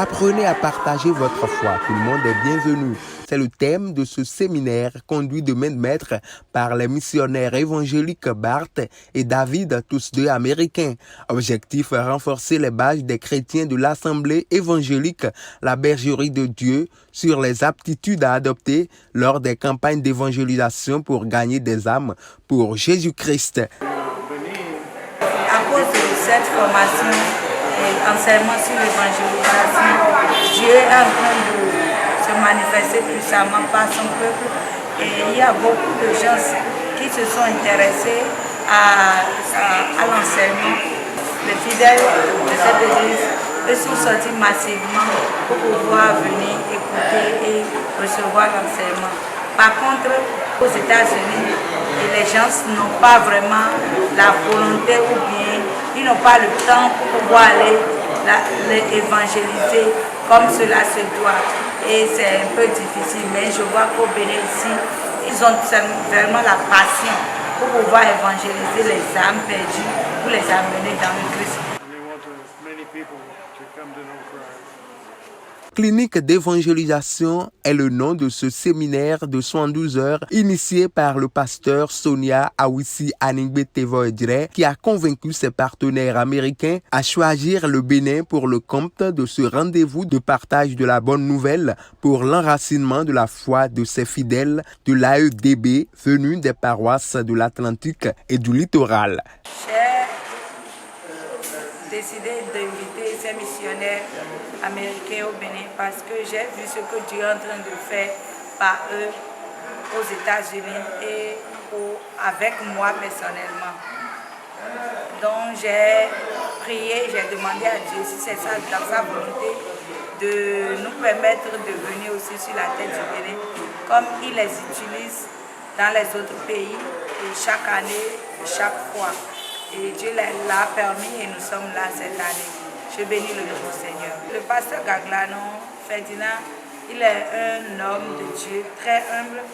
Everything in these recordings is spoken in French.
Apprenez à partager votre foi. Tout le monde est bienvenu. C'est le thème de ce séminaire conduit de main de maître par les missionnaires évangéliques Bart et David, tous deux américains. Objectif, renforcer les bases des chrétiens de l'Assemblée évangélique, la bergerie de Dieu, sur les aptitudes à adopter lors des campagnes d'évangélisation pour gagner des âmes pour Jésus-Christ. À cause de cette formation et enseignement sur l'évangélisation, Dieu est en train de se manifester puissamment par son peuple et il y a beaucoup de gens qui se sont intéressés à l'enseignement. Les fidèles de cette église sont sortis massivement pour pouvoir venir écouter et recevoir l'enseignement. Par contre, aux États-Unis, les gens n'ont pas vraiment la volonté ou bien ils n'ont pas le temps pour pouvoir aller évangéliser comme cela se doit. Et c'est un peu difficile, mais je vois qu'au Bénin ici, ils ont vraiment la passion pour pouvoir évangéliser les âmes perdues, pour les amener dans le Christ. Clinique d'évangélisation est le nom de ce séminaire de 112 heures initié par le pasteur Sonia Awisi Aningbe Tevoedre qui a convaincu ses partenaires américains à choisir le Bénin pour le compte de ce rendez-vous de partage de la bonne nouvelle pour l'enracinement de la foi de ses fidèles de l'AEDB venus des paroisses de l'Atlantique et du littoral. J'ai décidé d'inviter ces missionnaires américains au Bénin parce que j'ai vu ce que Dieu est en train de faire par eux aux États-Unis et avec moi personnellement. Donc j'ai prié, j'ai demandé à Dieu si c'est ça dans sa volonté de nous permettre de venir aussi sur la terre du Bénin comme il les utilise dans les autres pays et chaque année, chaque fois. Et Dieu l'a permis et nous sommes là cette année. Je bénis le nom du Seigneur. Le pasteur Gaglano Ferdinand, il est un homme de Dieu très humble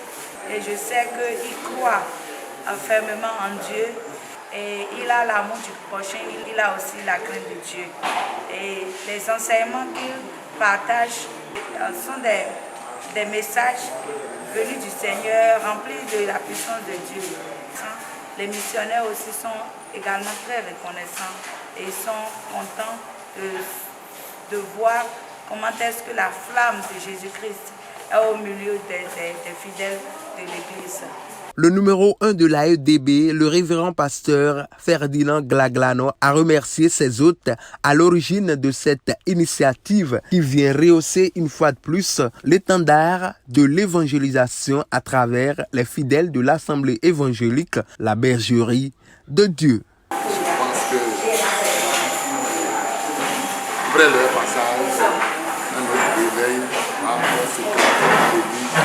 et je sais qu'il croit fermement en Dieu et il a l'amour du prochain, il a aussi la crainte de Dieu. Et les enseignements qu'il partage sont des messages venus du Seigneur, remplis de la puissance de Dieu. Les missionnaires aussi sont également très reconnaissants et ils sont contents de voir comment est-ce que la flamme de Jésus-Christ est au milieu des fidèles de l'Église. Le numéro 1 de l'AEDB, le révérend pasteur Ferdinand Glaglano, a remercié ses hôtes à l'origine de cette initiative qui vient rehausser une fois de plus l'étendard de l'évangélisation à travers les fidèles de l'Assemblée évangélique, la bergerie de Dieu. Je pense que après leur passage, un autre réveil va se créer l'église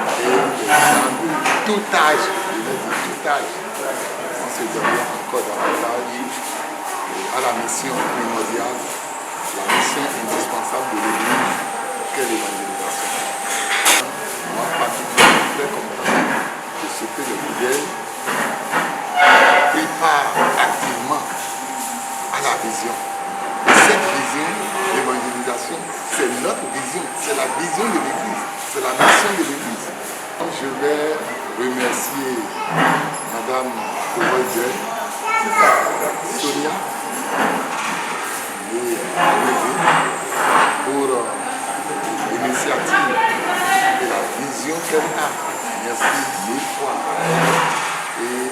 et les gens de tout âge, on se donne encore davantage à la mission primordiale, la mission indispensable de l'église, qu'est l'évangélisation. Moi, particulièrement très content de ce que le fidèle prépare activement à la vision. Et cette vision, l'évangélisation, c'est notre vision, c'est la vision de l'église, c'est la mission de l'église. Je vais remercier Madame Tevoedre, Sonia et pour l'initiative et la vision qu'elle a. Merci mille fois. Et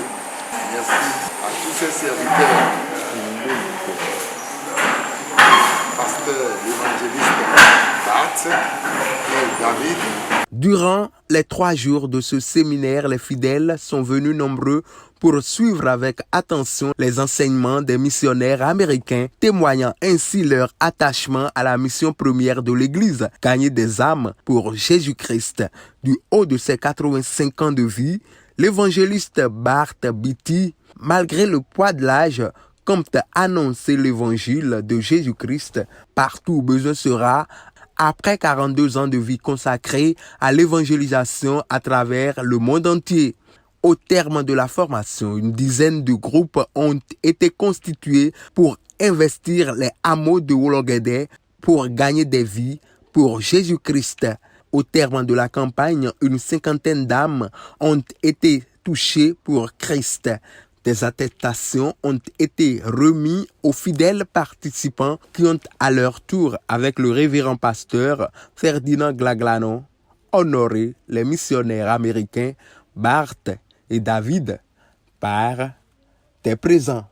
merci à tous ces serviteurs, pasteur l'évangéliste Bart et David. Durant les 3 jours de ce séminaire, les fidèles sont venus nombreux pour suivre avec attention les enseignements des missionnaires américains, témoignant ainsi leur attachement à la mission première de l'Église, gagner des âmes pour Jésus-Christ. Du haut de ses 85 ans de vie, l'évangéliste Bart Beatty, malgré le poids de l'âge, compte annoncer l'évangile de Jésus-Christ partout où besoin sera. Après 42 ans de vie consacrée à l'évangélisation à travers le monde entier. Au terme de la formation, une dizaine de groupes ont été constitués pour investir les hameaux de Wologede pour gagner des vies pour Jésus-Christ. Au terme de la campagne, une cinquantaine d'âmes ont été touchées pour Christ. Des attestations ont été remises aux fidèles participants qui ont à leur tour, avec le révérend pasteur Ferdinand Glaglano, honoré les missionnaires américains Bart et David par des présents.